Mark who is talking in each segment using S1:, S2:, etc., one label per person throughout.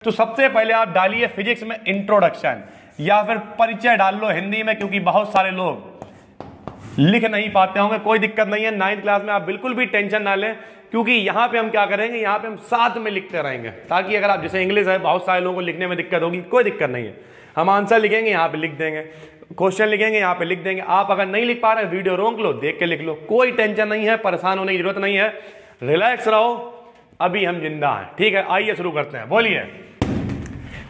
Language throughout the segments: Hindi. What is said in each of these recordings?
S1: तो सबसे पहले आप डालिए फिजिक्स में इंट्रोडक्शन या फिर परिचय डाल लो हिंदी में, क्योंकि बहुत सारे लोग लिख नहीं पाते होंगे। कोई दिक्कत नहीं है, 9th क्लास में आप बिल्कुल भी टेंशन ना लें, क्योंकि यहाँ पे हम क्या करेंगे, यहाँ पे हम साथ में लिखते रहेंगे, ताकि अगर आप जैसे इंग्लिश है बहुत सारे लोगों को लिखने में दिक्कत होगी, कोई दिक्कत नहीं है। हम आंसर लिखेंगे यहाँ पे लिख देंगे, क्वेश्चन लिखेंगे यहाँ पे लिख देंगे। आप अगर नहीं लिख पा रहे वीडियो रोक लो, देख के लिख लो, कोई टेंशन नहीं है, परेशान होने की जरूरत नहीं है, रिलैक्स रहो, अभी हम जिंदा हैं। ठीक है, आइए शुरू करते हैं। बोलिए।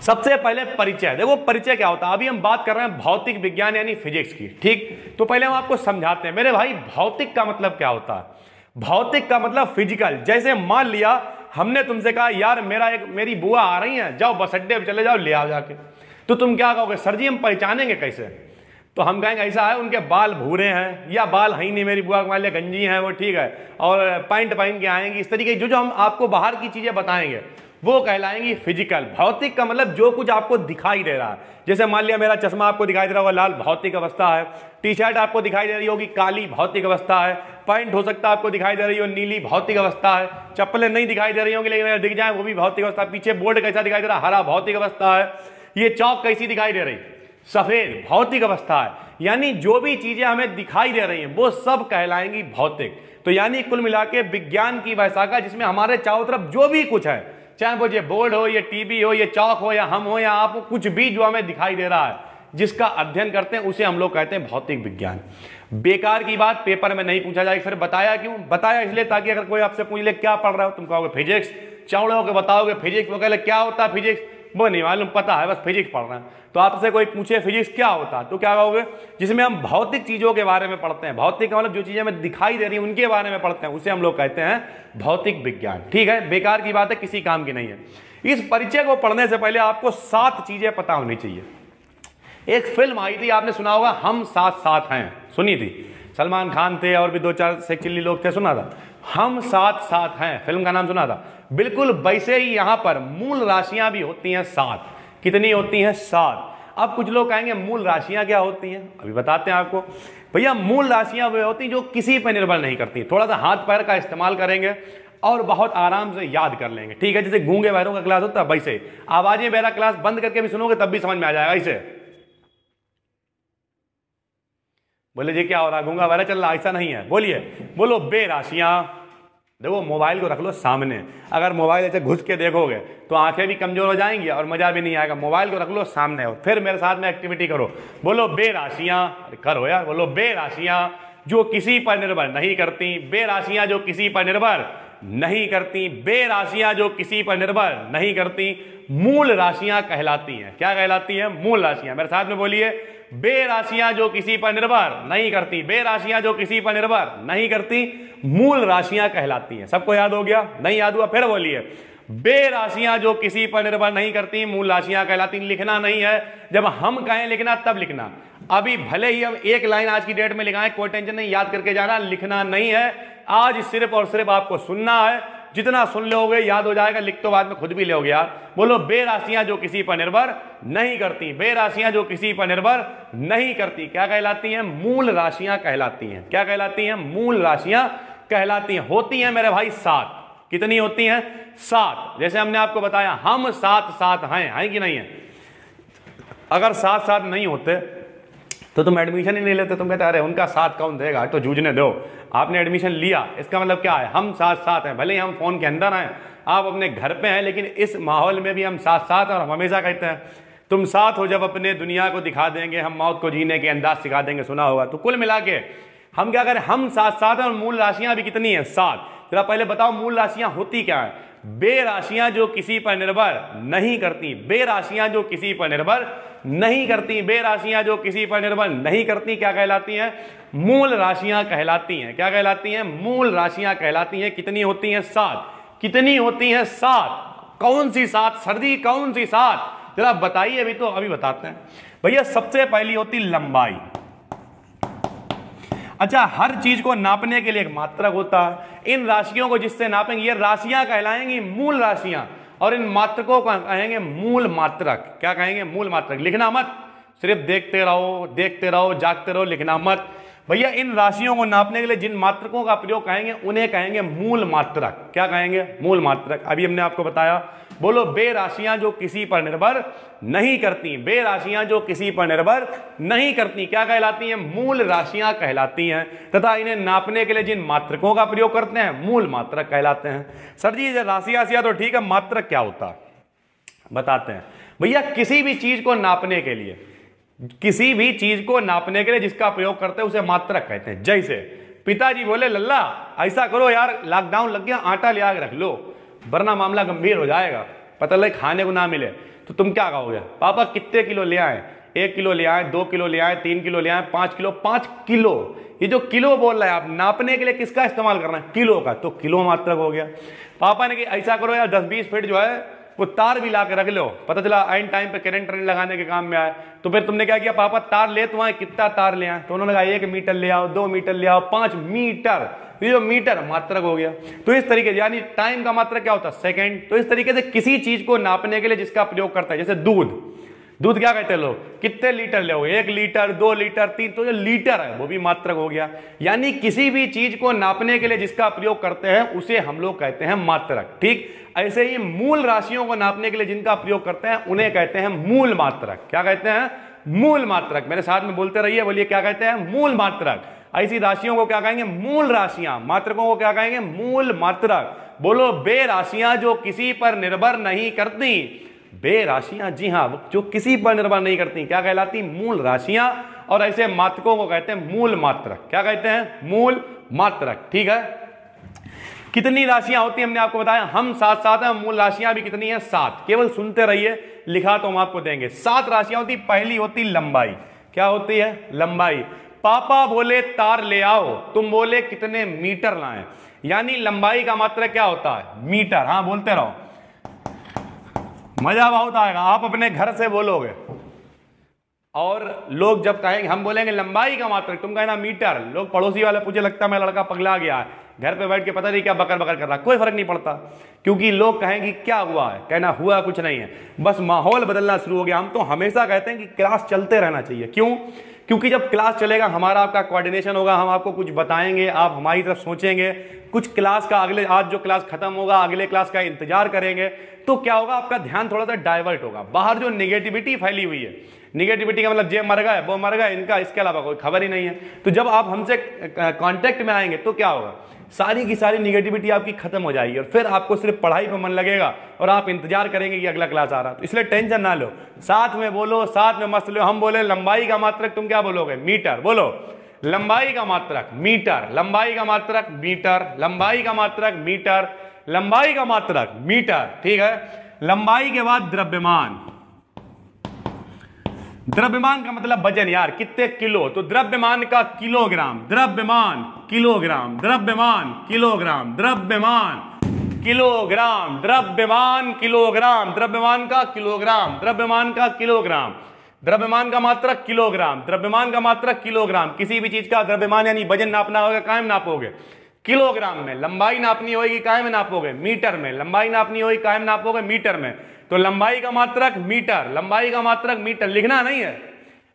S1: सबसे पहले परिचय। देखो परिचय क्या होता है, अभी हम बात कर रहे हैं भौतिक विज्ञान यानी फिजिक्स की। ठीक, तो पहले हम आपको समझाते हैं। मेरे भाई भौतिक का मतलब क्या होता है? भौतिक का मतलब फिजिकल। जैसे मान लिया हमने तुमसे कहा यार मेरी बुआ आ रही है, जाओ बस अड्डे पे चले जाओ, ले आओ जाके, तो तुम क्या कहोगे, सर जी हम पहचानेंगे कैसे? तो हम कहेंगे ऐसा है, उनके बाल भूरे हैं या बाल है ही नहीं, मेरी बुआ मान लिया गंजी है वो, ठीक है, और पैंट पहन के आएंगी, इस तरीके जो हम आपको बाहर की चीजें बताएंगे वो कहलाएंगी फिजिकल। भौतिक का मतलब जो कुछ आपको दिखाई दे रहा है। जैसे मान लिया मेरा चश्मा आपको दिखाई दे रहा होगा लाल, भौतिक अवस्था है। टी शर्ट आपको दिखाई दे रही होगी काली, भौतिक अवस्था है। पैंट हो सकता है आपको दिखाई दे रही हो नीली, भौतिक अवस्था है। चप्पलें नहीं दिखाई दे रही होंगी लेकिन अगर दिख जाए वो भी भौतिक अवस्था। पीछे बोर्ड कैसा दिखाई दे रहा, हरा, भौतिक अवस्था है। ये चौक कैसी दिखाई दे रही, सफेद, भौतिक अवस्था है। यानी जो भी चीजें हमें दिखाई दे रही हैं वो सब कहलाएंगी भौतिक। तो यानी कुल मिला के विज्ञान की वह शाखा जिसमें हमारे चारों तरफ जो भी कुछ है, चाहे वो ये बोर्ड हो, ये टीवी हो, ये चौक हो, या हम हो, या आप हो, कुछ भी जो हमें दिखाई दे रहा है जिसका अध्ययन करते हैं उसे हम लोग कहते हैं भौतिक विज्ञान। बेकार की बात पेपर में नहीं पूछा जाए। फिर बताया क्यों? बताया इसलिए ताकि अगर कोई आपसे पूछ ले क्या पढ़ रहे हो, तुम कहोगे फिजिक्स, चौड़े होकर बताओगे फिजिक्स, वो कहे क्या होता है फिजिक्स, वो नहीं मालूम, पता है बस फिजिक्स पढ़ रहे हैं। तो आपसे कोई पूछे फिजिक्स क्या होता है तो क्या कहोगे, जिसमें हम भौतिक चीजों के बारे में पढ़ते हैं। भौतिक का मतलब जो चीजें हमें दिखाई दे रही हैं उनके बारे में पढ़ते हैं, उसे हम लोग कहते हैं भौतिक विज्ञान। ठीक है, बेकार की बात है, किसी काम की नहीं है। इस परिचय को पढ़ने से पहले आपको 7 चीजें पता होनी चाहिए। एक फिल्म आई थी, आपने सुना होगा, हम साथ साथ हैं, सुनी थी? सलमान खान थे और भी 2-4 सेक्सिली लोग थे, सुना था? हम साथ साथ हैं, फिल्म का नाम सुना था? बिल्कुल वैसे ही यहां पर मूल राशियां भी होती हैं 7। कितनी होती हैं? 7। अब कुछ लोग कहेंगे मूल राशियां क्या होती हैं, अभी बताते हैं आपको। भैया मूल राशियां वे होती हैं जो किसी पर निर्भर नहीं करती। थोड़ा सा हाथ पैर का इस्तेमाल करेंगे और बहुत आराम से याद कर लेंगे। ठीक है, जैसे गूंगे बहरों का क्लास होता है वैसे आवाजें मेरा क्लास बंद करके भी सुनोगे तब भी समझ में आ जाएगा। ऐसे बोले जी क्या हो रहा, गूंगा बहरा चल रहा, ऐसा नहीं है। बोलिए, बोलो बेराशियां। देखो मोबाइल को रख लो सामने, अगर मोबाइल ऐसे घुस के देखोगे तो आंखें भी कमजोर हो जाएंगी और मजा भी नहीं आएगा। मोबाइल को रख लो सामने, फिर मेरे साथ में एक्टिविटी करो, बोलो बेराशियां। करो यार, बोलो बेराशियां जो किसी पर निर्भर नहीं करती, बेराशियां जो किसी पर निर्भर नहीं करती, बेराशियां जो किसी पर निर्भर नहीं करती, मूल राशियां कहलाती हैं। क्या कहलाती हैं? मूल राशियां। मेरे साथ में बोलिए, बेराशियां जो किसी पर निर्भर नहीं करती, बेराशियां जो किसी पर निर्भर नहीं करती, मूल राशियां कहलाती हैं। सबको याद हो गया? नहीं याद हुआ फिर बोलिए, बेराशियां जो किसी पर निर्भर नहीं करती, मूल राशियां कहलाती। लिखना नहीं है, जब हम कहें लिखना तब लिखना। अभी भले ही हम एक लाइन आज की डेट में लिखाएं, कोई टेंशन नहीं, याद करके जाना, लिखना नहीं है। आज सिर्फ और सिर्फ आपको सुनना है, जितना सुन लोगे याद हो जाएगा, लिख तो बाद में खुद भी लोगे यार। बोलो बेराशियां जो किसी पर निर्भर नहीं करती, बेराशियां जो किसी पर निर्भर नहीं करती, क्या कहलाती हैं? मूल राशियां कहलाती हैं। क्या कहलाती हैं? मूल राशियां कहलाती हैं। होती हैं मेरे भाई 7। कितनी होती हैं? 7। जैसे हमने आपको बताया हम साथ साथ हैं कि नहीं है? अगर साथ साथ नहीं होते तो तुम एडमिशन ही नहीं लेते। तुम कहते अरे उनका साथ कौन देगा, तो जूझने दो। आपने एडमिशन लिया, इसका मतलब क्या है? हम साथ साथ हैं। भले ही हम फोन के अंदर हैं, आप अपने घर पे हैं, लेकिन इस माहौल में भी हम साथ साथ हैं। और हम हमेशा कहते हैं तुम साथ हो जब अपने दुनिया को दिखा देंगे, हम मौत को जीने के अंदाज सिखा देंगे, सुना होगा। तो कुल मिला के हम क्या करें, हम साथ साथ हैं। और मूल राशियां भी कितनी है? 7। जरा पहले बताओ मूल राशियां होती क्या है? बेराशियां जो किसी पर निर्भर नहीं करती, बेराशियां जो किसी पर निर्भर नहीं करती, बेराशियां जो किसी पर निर्भर नहीं करती, क्या कहलाती हैं? मूल राशियां कहलाती हैं। क्या कहलाती हैं? मूल राशियां कहलाती हैं। कितनी होती हैं? 7। कितनी होती हैं? 7। कौन सी 7 सर जी, कौन सी 7? जरा बताइए, अभी तो अभी बताते हैं। भैया सबसे पहली होती लंबाई। अच्छा, हर चीज को नापने के लिए एक मात्रक होता है। इन राशियों को जिससे नापेंगे ये राशियां कहलाएंगी मूल राशियां, और इन मात्रकों को कहेंगे मूल मात्रक। क्या कहेंगे? मूल मात्रक। लिखना मत, सिर्फ देखते रहो, जागते रहो, लिखना मत। भैया इन राशियों को नापने के लिए जिन मात्रकों का प्रयोग कहेंगे उन्हें कहेंगे मूल मात्रक। क्या कहेंगे? मूल मात्रक। अभी हमने आपको बताया बोलो बे राशियां जो किसी पर निर्भर नहीं करती, बे राशियां जो किसी पर निर्भर नहीं करती क्या कहलाती हैं? मूल राशियां कहलाती हैं। तथा इन्हें नापने के लिए जिन मात्रकों का प्रयोग करते हैं मूल मात्रक कहलाते हैं। सर जी राशियां तो ठीक है, मात्रक क्या होता है बताते हैं। भैया किसी भी चीज को नापने के लिए, किसी भी चीज को नापने के लिए जिसका प्रयोग करते हैं उसे मात्रक कहते हैं। जैसे पिताजी बोले लल्ला ऐसा करो यार, लॉकडाउन लग गया, आटा ले आके रख लो वरना मामला गंभीर हो जाएगा, पता लगे खाने को ना मिले। तो तुम क्या कहोगे? पापा कितने किलो ले आए? 1 किलो ले आए, 2 किलो ले आए, 3 किलो ले आए, 5 किलो। 5 किलो, ये जो किलो बोल रहा है आप, नापने के लिए किसका इस्तेमाल करना है? किलो का, तो किलो मात्रक हो गया। पापा ने कि ऐसा करो यार 10-20 फीट जो है वो तार भी ला के रख लो, पता चला आइन टाइम पे करंट लगाने के काम में आए। तो फिर तुमने क्या किया? पापा तार ले तो आए, कितना तार ले आए? तो उन्होंने कहा 1 मीटर ले आओ, 2 मीटर ले आओ, 5 मीटर। ये जो मीटर मात्रक हो गया। तो इस तरीके से, यानी टाइम का मात्रक क्या होता है? सेकंड। तो इस तरीके से किसी चीज को नापने के लिए जिसका प्रयोग करता है, जैसे दूध, दूध क्या कहते हैं लोग? कितने लीटर ले? 1 लीटर, 2 लीटर, 3, तो जो लीटर है वो भी मात्रक हो गया। यानी किसी भी चीज को नापने के लिए जिसका प्रयोग करते हैं उसे हम लोग कहते हैं मात्रक। ठीक ऐसे ही मूल राशियों को नापने के लिए जिनका प्रयोग करते हैं उन्हें कहते हैं मूल मात्रक। क्या कहते हैं? मूल मात्रक। मेरे साथ में बोलते रहिए, बोलिए क्या कहते हैं? मूल मात्रक। ऐसी राशियों को क्या कहेंगे? मूल राशियां। मात्रकों को क्या कहेंगे? मूल मात्रक। बोलो बे राशियां जो किसी पर निर्भर नहीं करती, बे राशियां, जी हां, जो किसी पर निर्भर नहीं करती क्या कहलाती? मूल राशियां। और ऐसे मात्रकों को कहते हैं मूल मात्रक। क्या कहते हैं? मूल मात्रक। ठीक है। कितनी राशियां होती हैं हमने आपको बताया, हम 7 हैं। मूल राशियां भी कितनी है? 7। केवल सुनते रहिए, लिखा तो हम आपको देंगे। 7 राशियां होती। पहली होती लंबाई। क्या होती है? लंबाई। पापा बोले तार ले आओ, तुम बोले कितने मीटर लाएं, यानी लंबाई का मात्रक क्या होता है? मीटर। हाँ बोलते रहो, मजा बहुत आएगा। आप अपने घर से बोलोगे और लोग जब कहेंगे, हम बोलेंगे लंबाई का मात्रक, तुम कहना मीटर। लोग पड़ोसी वाले पूछे लगता है मैं लड़का पगला गया है, घर पे बैठ के पता नहीं क्या बकर बकर कर रहा, कोई फर्क नहीं पड़ता, क्योंकि लोग कहेंगे क्या हुआ है, कहना हुआ कुछ नहीं है, बस माहौल बदलना शुरू हो गया। हम तो हमेशा कहते हैं कि क्लास चलते रहना चाहिए। क्यों? क्योंकि जब क्लास चलेगा हमारा आपका कोऑर्डिनेशन होगा, हम आपको कुछ बताएंगे, आप हमारी तरफ सोचेंगे, कुछ क्लास का अगले, आज जो क्लास खत्म होगा अगले क्लास का इंतजार करेंगे, तो क्या होगा? आपका ध्यान थोड़ा सा डाइवर्ट होगा। बाहर जो निगेटिविटी फैली हुई है, निगेटिविटी का मतलब जे मर गए वो मर गए, इनका इसके अलावा कोई खबर ही नहीं है। तो जब आप हमसे कांटेक्ट में आएंगे तो क्या होगा? सारी की सारी निगेटिविटी आपकी खत्म हो जाएगी और फिर आपको सिर्फ पढ़ाई पर मन लगेगा और आप इंतजार करेंगे कि अगला क्लास आ रहा। तो इसलिए टेंशन ना लो, साथ में बोलो, साथ में मस्त लो। हम बोले लंबाई का मात्रक, तुम क्या बोलोगे? मीटर। बोलो लंबाई का मात्रक मीटर, लंबाई का मात्रक मीटर, लंबाई का मात्रक मीटर, लंबाई का मात्रक मीटर। ठीक है। लंबाई के बाद द्रव्यमान। द्रव्यमान का मतलब वजन यार, कितने किलो, तो द्रव्यमान का किलोग्राम, द्रव्यमान किलोग्राम, द्रव्यमान किलोग्राम, द्रव्यमान किलोग्राम, द्रव्यमान किलोग्राम, द्रव्यमान का किलोग्राम, द्रव्यमान का किलोग्राम, द्रव्यमान का मात्रक किलोग्राम, द्रव्यमान का मात्रक किलोग्राम। किसी भी चीज का द्रव्यमान यानी वजन नापना होगा, काहे में नापोगे? किलोग्राम में। लंबाई नापनी होगी, काहे में नापोगे? मीटर में। लंबाई नापनी होगी, काहे में नापोगे? मीटर में। तो लंबाई का मात्रक मीटर, लंबाई का मात्रक मीटर। लिखना नहीं है,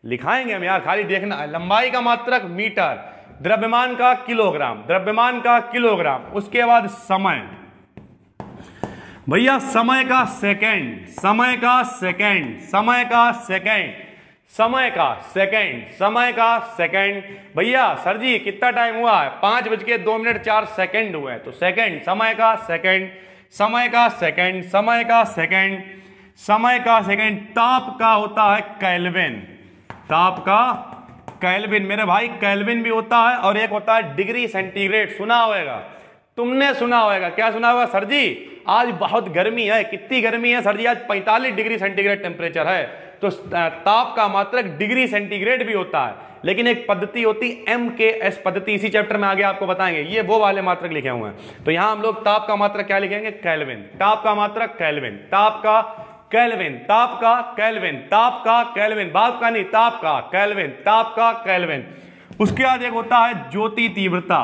S1: लिखाएंगे हम यार, खाली देखना है। लंबाई का मात्रक मीटर, द्रव्यमान का किलोग्राम, द्रव्यमान का किलोग्राम। उसके बाद समय, भैया समय का सेकंड, समय का सेकंड, समय का सेकंड, समय का सेकंड, समय का सेकंड। भैया सर जी कितना टाइम हुआ है? 5:02 हुए हैं, तो सेकंड, समय का सेकंड, समय का सेकंड, समय का सेकंड, समय का सेकंड। ताप का होता है केल्विन, ताप का केल्विन। मेरे भाई केल्विन भी होता है और एक होता है डिग्री सेंटीग्रेड। सुना होगा, तुमने सुना होगा। क्या सुना होगा? सर जी आज बहुत गर्मी है। कितनी गर्मी है सर जी? आज 45 डिग्री सेंटीग्रेड टेम्परेचर है। तो ताप का मात्रक डिग्री सेंटीग्रेड भी होता है, लेकिन एक पद्धति होती MKS पद्धति, इसी चैप्टर में आगे आपको बताएंगे। ये वो वाले मात्रक लिखे हुए हैं। तो यहां हम लोग ताप का मात्रक क्या लिखेंगे? केल्विन। ताप का मात्रक केल्विन, ताप का केल्विन, ताप का केल्विन, ताप का केल्विन, बाप का नहीं, ताप का केल्विन, ताप का केल्विन। उसके बाद एक होता है ज्योति तीव्रता।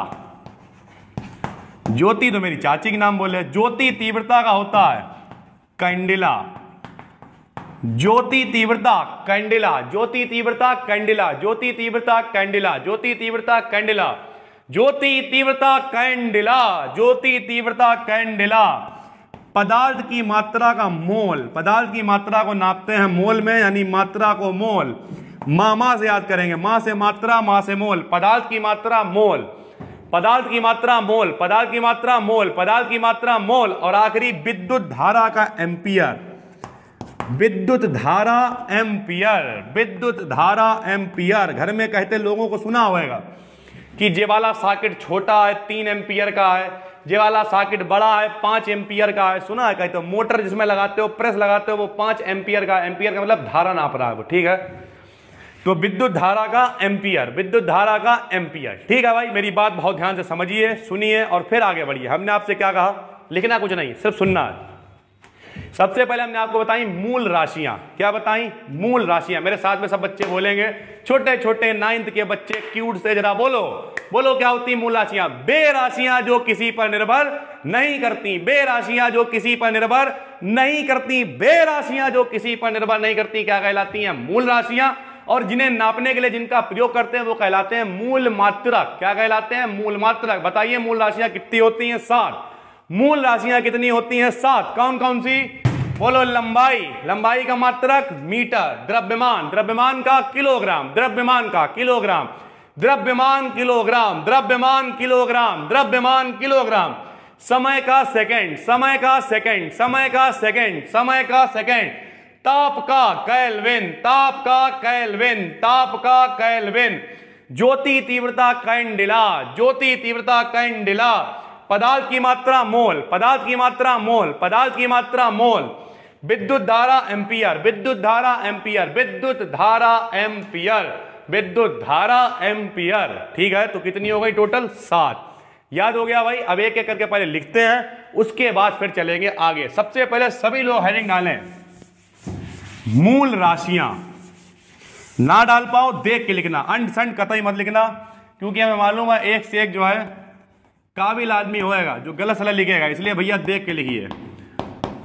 S1: ज्योति तो मेरी चाची के नाम बोले। ज्योति तीव्रता का होता है कैंडिला, ज्योति तीव्रता कैंडिला, ज्योति तीव्रता कैंडिला, ज्योति तीव्रता कैंडिला, ज्योति तीव्रता कैंडिला, ज्योति तीव्रता कैंडिला, ज्योति तीव्रता कैंडिला। पदार्थ की मात्रा का मोल, पदार्थ की मात्रा को नापते हैं मोल में, यानी मात्रा को मोल, मां से याद करेंगे, मां से मात्रा, मां से मोल, पदार्थ की मात्रा मोल, पदार्थ की मात्रा मोल, पदार्थ की मात्रा मोल, पदार्थ की मात्रा मोल, और आखिरी विद्युत धारा का एम्पियर, विद्युत धारा एम्पियर, विद्युत धारा एम्पियर। घर में कहते लोगों को सुना होगा कि ये वाला सॉकेट छोटा है 3 एम्पियर का है, ये वाला सॉकेट बड़ा है 5 एम्पियर का है, सुना है कहते हो। मोटर जिसमें लगाते हो, प्रेस लगाते हो, वो 5 एम्पियर का, एम्पियर का मतलब धारा नाप रहा है वो, ठीक है। तो विद्युत धारा का एम्पियर, विद्युत धारा का एम्पियर, ठीक है भाई। मेरी बात बहुत ध्यान से समझिए, सुनिए और फिर आगे बढ़िए। हमने आपसे क्या कहा, लिखना कुछ नहीं, सिर्फ सुनना है। सबसे पहले हमने आपको बताई मूल राशियां, क्या बताई, मूल राशियां। मेरे साथ में सब बच्चे बोलेंगे, छोटे छोटे 9th के बच्चे क्यूट से, जरा बोलो बोलो क्या होती मूल राशियां। बेराशियां जो किसी पर निर्भर नहीं करती, बेराशियां जो किसी पर निर्भर नहीं करती, बेराशियां जो किसी पर निर्भर नहीं करती, क्या कहलाती हैं, मूल राशियां। और जिन्हें नापने के लिए जिनका प्रयोग करते हैं वो कहलाते हैं मूल मात्रक, क्या कहलाते हैं, मूल मात्रक। बताइए मूल राशियां कितनी होती हैं, 7। मूल राशियां कितनी होती हैं, 7। कौन कौन सी, बोलो। लंबाई, लंबाई का मात्रक मीटर, द्रव्यमान, द्रव्यमान का किलोग्राम, द्रव्यमान का किलोग्राम, द्रव्यमान किलोग्राम, द्रव्यमान किलोग्राम, द्रव्यमान किलोग्राम। समय का सेकंड, समय का सेकंड, समय का सेकंड, समय का सेकंड। ताप का केल्विन, ताप का केल्विन, ताप का केल्विन। ज्योति तीव्रता कैंडिला, ज्योति तीव्रता कैंडिला। पदार्थ की मात्रा मोल, पदार्थ की मात्रा मोल, पदार्थ की मात्रा मोल। विद्युत धारा एम्पियर, विद्युत धारा एम्पियर, विद्युत धारा एम्पियर, विद्युत धारा एम्पियर, ठीक है। तो कितनी हो गई टोटल, 7। याद हो गया भाई। अब एक एक करके पहले लिखते हैं, उसके बाद फिर चलेंगे आगे। सबसे पहले सभी लोग हेडिंग डालें, मूल राशियां। ना डाल पाओ देख के लिखना, अंड संड कतई मत लिखना, क्योंकि हमें मालूम है एक से एक जो है काबिल आदमी होएगा जो गलत सलत लिखेगा, इसलिए भैया देख के लिखिए।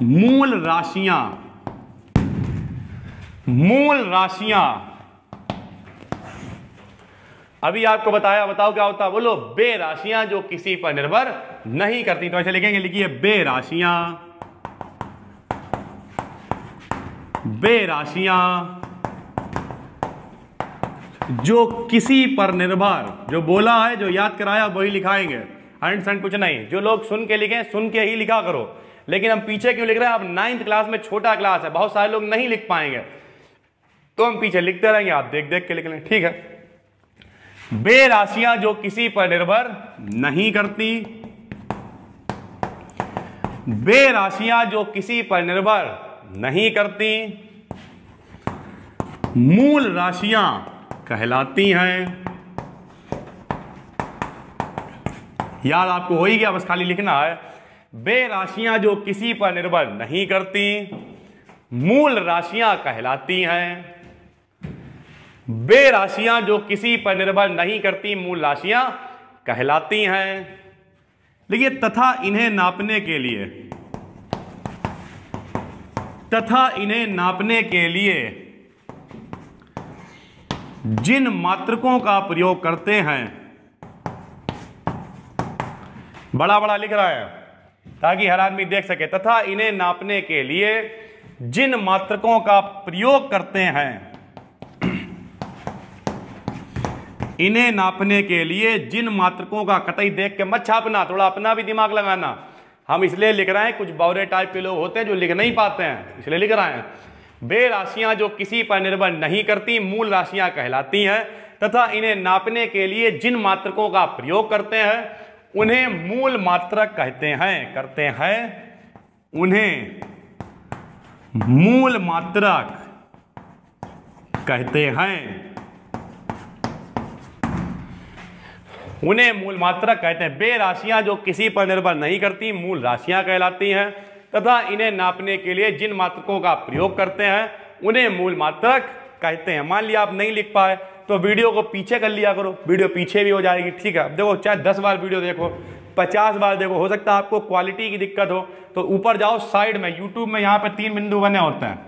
S1: मूल राशियां, मूल राशियां। अभी आपको बताया, बताओ क्या होता है, बोलो। बेराशियां जो किसी पर निर्भर नहीं करती, तो ऐसे लिखेंगे, लिखिए बेराशियां, बेराशियां जो किसी पर निर्भर, जो बोला है, जो याद कराया वही लिखाएंगे, अंड संड कुछ नहीं। जो लोग सुन के लिखें सुन के ही लिखा करो, लेकिन हम पीछे क्यों लिख रहे हैं, अब 9th क्लास में छोटा क्लास है, बहुत सारे लोग नहीं लिख पाएंगे, तो हम पीछे लिखते रहेंगे, आप देख देख के लिख लें, ठीक है। बेराशियां जो किसी पर निर्भर नहीं करती, बेराशियां जो किसी पर निर्भर नहीं करती, मूल राशियां कहलाती हैं। याद आपको हो ही गया, बस खाली लिखना है। बेराशियां जो किसी पर निर्भर नहीं करती, मूल राशियां कहलाती हैं। बेराशियां जो किसी पर निर्भर नहीं करती, मूल राशियां कहलाती हैं। देखिए, तथा इन्हें नापने के लिए, तथा इन्हें नापने के लिए जिन मात्रकों का प्रयोग करते हैं, बड़ा बड़ा लिख रहा है ताकि हर आदमी देख सके। तथा इन्हें नापने के लिए जिन मात्रकों का प्रयोग करते हैं, इन्हें नापने के लिए जिन मात्रकों का, कतई देख के मत छापना, थोड़ा अपना भी दिमाग लगाना। हम इसलिए लिख रहे हैं, कुछ बौरे टाइप के लोग होते हैं जो लिख नहीं पाते हैं, इसलिए लिख रहे हैं। बेराशियां जो किसी पर निर्भर नहीं करती, मूल राशियां कहलाती हैं। तथा इन्हें नापने के लिए जिन मात्रकों का प्रयोग करते हैं, उन्हें मूल मात्रक कहते हैं, करते हैं, उन्हें मूल मात्रक कहते हैं, उन्हें मूल मात्रक कहते हैं। बेराशियां जो किसी पर निर्भर नहीं करती, मूल राशियां कहलाती हैं। तथा इन्हें नापने के लिए जिन मात्रकों का प्रयोग करते हैं, उन्हें मूल मात्रक कहते हैं। मान लिया आप नहीं लिख पाए तो वीडियो को पीछे कर लिया करो, वीडियो पीछे भी हो जाएगी, ठीक है। देखो, चाहे 10 बार वीडियो देखो, 50 बार देखो, हो सकता है आपको क्वालिटी की दिक्कत हो, तो ऊपर जाओ साइड में, यूट्यूब में यहाँ पे 3 बिंदु बने होते हैं,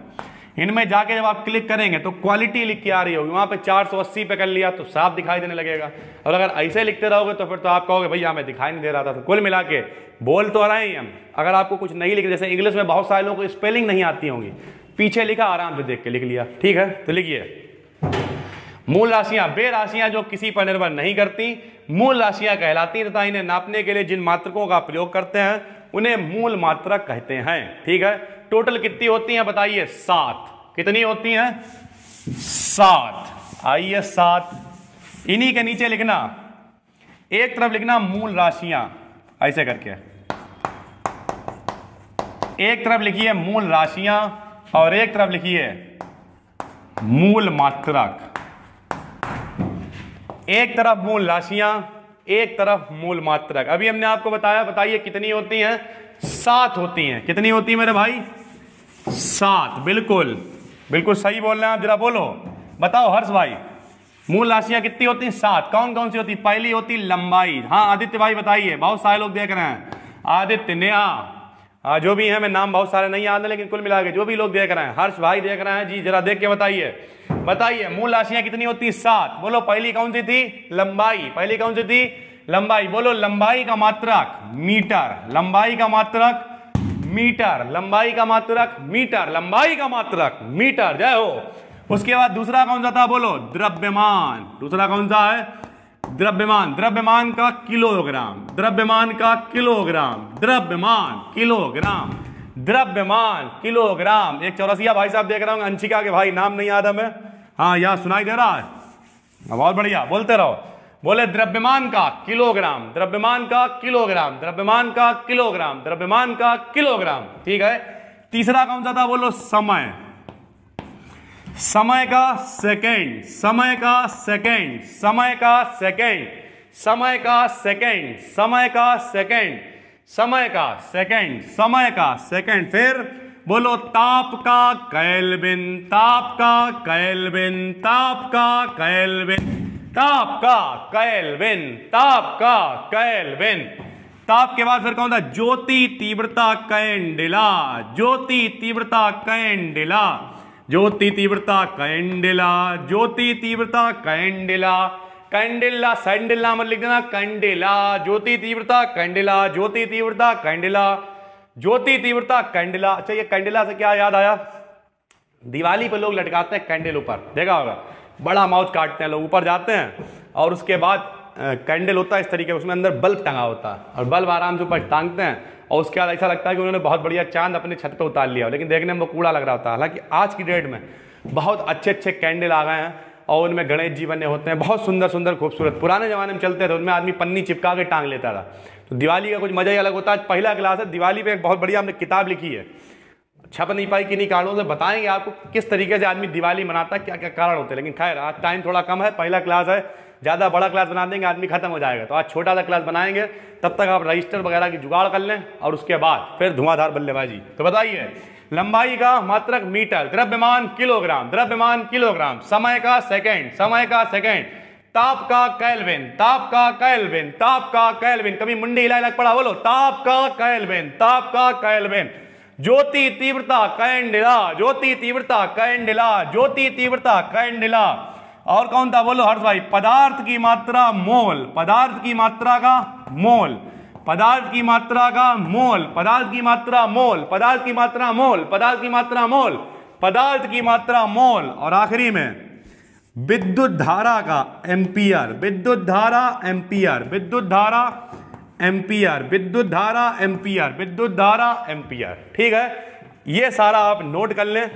S1: इनमें जाके जब आप क्लिक करेंगे तो क्वालिटी लिख के आ रही होगी, वहां पे 480 पे कर लिया तो साफ दिखाई देने लगेगा। और अगर ऐसे लिखते रहोगे तो फिर तो आप कहोगे भैया हमें दिखाई नहीं दे रहा था। तो कुल मिला के बोल तो रहे हैं हम, अगर आपको कुछ नहीं लिख, जैसे इंग्लिश में बहुत सारे लोगों को स्पेलिंग नहीं आती होंगी, पीछे लिखा आराम से देख के लिख लिया, ठीक है। तो लिखिए मूल राशियां वे राशियां जो किसी पर निर्भर नहीं करती मूल राशियां कहलाती हैं तथा इन्हें नापने के लिए जिन मात्रकों का प्रयोग करते हैं उन्हें मूल मात्रक कहते हैं, ठीक है। टोटल कितनी होती हैं बताइए? 7। कितनी होती हैं? 7। आइए 7। इन्हीं के नीचे लिखना, एक तरफ लिखना मूल राशियां ऐसे करके, एक तरफ लिखिए मूल राशियां और एक तरफ लिखिए मूल मात्रक। एक तरफ मूल राशियां, एक तरफ मूल मात्रक। अभी हमने आपको बताया, बताइए कितनी होती हैं? 7 होती हैं। कितनी होती है मेरे भाई? 7। बिल्कुल बिल्कुल सही बोल रहे हैं आप, जरा बोलो, बताओ हर्ष भाई, मूल राशियां कितनी होती हैं? 7। कौन कौन सी होती? पहली होती लंबाई। हाँ आदित्य भाई बताइए, बहुत सारे लोग देख रहे हैं, आदित्य, नेहा, जो भी है, मैं नाम बहुत सारे नहीं याद है लेकिन कुल मिला के जो भी लोग देख रहे हैं, हर्ष भाई देख रहे हैं जी, जरा देख के बताइए, बताइए मूल राशियां कितनी होती? 7। बोलो पहली कौन सी थी? लंबाई। पहली कौन सी थी? लंबाई। बोलो लंबाई का मात्रक मीटर, लंबाई का मात्रक मीटर, लंबाई का मात्रक मीटर, लंबाई का मात्रक मीटर, जय हो। उसके बाद दूसरा कौन सा था? बोलो द्रव्यमान। दूसरा कौन सा है? द्रव्यमान। द्रव्यमान का किलोग्राम, द्रव्यमान का किलोग्राम, द्रव्यमान किलोग्राम, द्रव्यमान किलोग्राम। एक चौरसिया भाई साहब देख रहा हूँ, अंशिका के भाई, नाम नहीं याद हमें, हाँ यहाँ सुनाई दे रहा है, बहुत बढ़िया, बोलते रहो। बोले द्रव्यमान का किलोग्राम, द्रव्यमान का किलोग्राम, द्रव्यमान का किलोग्राम, द्रव्यमान का किलोग्राम, ठीक है। तीसरा कौन सा था? बोलो समय। समय का सेकेंड, समय का सेकेंड, समय का सेकेंड, समय का सेकेंड, समय का सेकेंड, समय का सेकेंड, समय का सेकेंड। फिर बोलो ताप का केल्विन, ताप का केल्विन, ताप का केल्विन, ताप का केल्विन, ताप का केल्विन। ताप के बाद फिर कौन था? ज्योति तीव्रता कैंडिला, ज्योति तीव्रता कैंडिला, ज्योति तीव्रता कैंडिला, ज्योति तीव्रता कैंडिला, कैंडिला सैंडिला मत लिख देना, कैंडिला, ज्योति तीव्रता कैंडिला, ज्योति तीव्रता कैंडिला, ज्योति तीव्रता कैंडिला। अच्छा ये कैंडिला से क्या याद आया? दिवाली पर लोग लटकाते हैं कैंडल ऊपर, देखा होगा, बड़ा माउस काटते हैं लोग, ऊपर जाते हैं और उसके बाद कैंडल होता है इस तरीके, उसमें अंदर बल्ब टंगा होता है और बल्ब आराम से ऊपर टांगते हैं और उसके बाद ऐसा लगता है कि उन्होंने बहुत बढ़िया चांद अपने छत पे उतार लिया, लेकिन देखने में वो कूड़ा लग रहा होता है। हालांकि आज की डेट में बहुत अच्छे अच्छे कैंडल आ गए हैं और उनमें गणेश जी बने होते हैं, बहुत सुंदर सुंदर खूबसूरत। पुराने जमाने में चलते थे, उनमें आदमी पन्नी चिपका के टांग लेता था। तो दिवाली का कुछ मजा ही अलग होता है। पहला क्लास है, दिवाली पे एक बहुत बढ़िया हमने किताब लिखी है, छप नहीं पाई किन्हीं कारणों से, बताएंगे आपको किस तरीके से आदमी दिवाली मनाता है, क्या क्या कारण होते हैं। लेकिन खैर आज टाइम थोड़ा कम है, पहला क्लास है, ज़्यादा बड़ा क्लास बना देंगे आदमी खत्म हो जाएगा, तो आज छोटा सा क्लास बनाएंगे। तब तक आप रजिस्टर वगैरह की जुगाड़ कर लें और उसके बाद फिर धुआंधार बल्लेबाजी। तो बताइए लंबाई का मात्रक मीटर, द्रव्यमान किलोग्राम, द्रव्यमान किलोग्राम, समय का सेकेंड, समय का सेकेंड, ताप का केल्विन, ताप का केल्विन, ताप का केल्विन, कभी मुंडी हिला हिला पड़ा, बोलो ताप का केल्विन, ताप का केल्विन, ज्योति तीव्रता कैंडिला, ज्योति तीव्रता कैंडिला, ज्योति तीव्रता कैंडिला। और कौन था? बोलो हर्ष भाई। पदार्थ की मात्रा मोल, पदार्थ की मात्रा का मोल, पदार्थ की मात्रा का मोल, पदार्थ की मात्रा मोल, पदार्थ की मात्रा मोल, पदार्थ की मात्रा मोल, पदार्थ की मात्रा मोल। और आखिरी में विद्युत धारा का एम्पियर, विद्युत धारा एम्पियर, विद्युत धारा एम्पियर, विद्युत धारा एम्पियर, विद्युत धारा एम्पियर, ठीक है। ये सारा आप नोट कर लें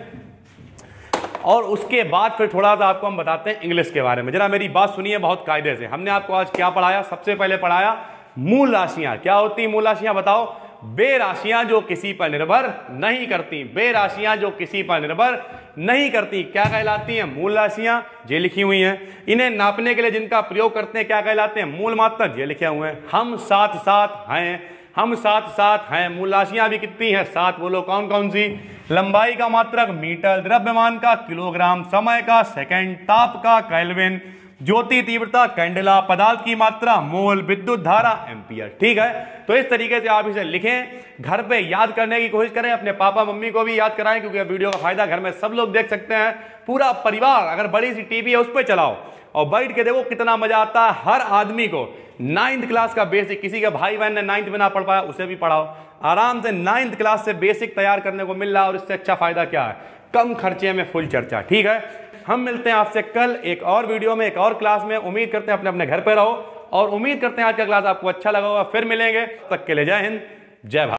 S1: और उसके बाद फिर थोड़ा सा आपको हम बताते हैं इंग्लिश के बारे में। जरा मेरी बात सुनिए बहुत कायदे से। हमने आपको आज क्या पढ़ाया? सबसे पहले पढ़ाया मूल राशियां। क्या होती मूल राशियां? बताओ। वे राशियां जो किसी पर निर्भर नहीं करती, वे राशियां जो किसी पर निर्भर नहीं करती क्या कहलाती हैं? मूल राशियां। ये लिखी हुई हैं। इन्हें नापने के लिए जिनका प्रयोग करते हैं क्या कहलाते हैं? मूल मात्रक। ये लिखे हुए हैं। हम साथ साथ हैं, हम साथ साथ हैं। मूल राशियां भी कितनी हैं? 7। बोलो कौन कौन सी? लंबाई का मात्रक मीटर, द्रव्यमान का किलोग्राम, समय का सेकंड, ताप का केल्विन, ज्योति तीव्रता कैंडेला, पदार्थ की मात्रा मोल, विद्युत धारा एम्पियर। ठीक है, तो इस तरीके से आप इसे लिखें, घर पे याद करने की कोशिश करें, अपने पापा मम्मी को भी याद कराएं, क्योंकि वीडियो का फायदा घर में सब लोग देख सकते हैं, पूरा परिवार। अगर बड़ी सी टीवी है उस पर चलाओ और बैठ के देखो कितना मजा आता है। हर आदमी को 9th क्लास का बेसिक, किसी के भाई बहन ने 9th में ना पढ़ पाया उसे भी पढ़ाओ, आराम से 9th क्लास से बेसिक तैयार करने को मिल रहा है। और इससे अच्छा फायदा क्या है, कम खर्चे में फुल चर्चा। ठीक है, हम मिलते हैं आपसे कल एक और वीडियो में, एक और क्लास में। उम्मीद करते हैं अपने अपने घर पे रहो और उम्मीद करते हैं आज का क्लास आपको अच्छा लगा होगा। फिर मिलेंगे, तब तक के लिए जय हिंद, जय भारत।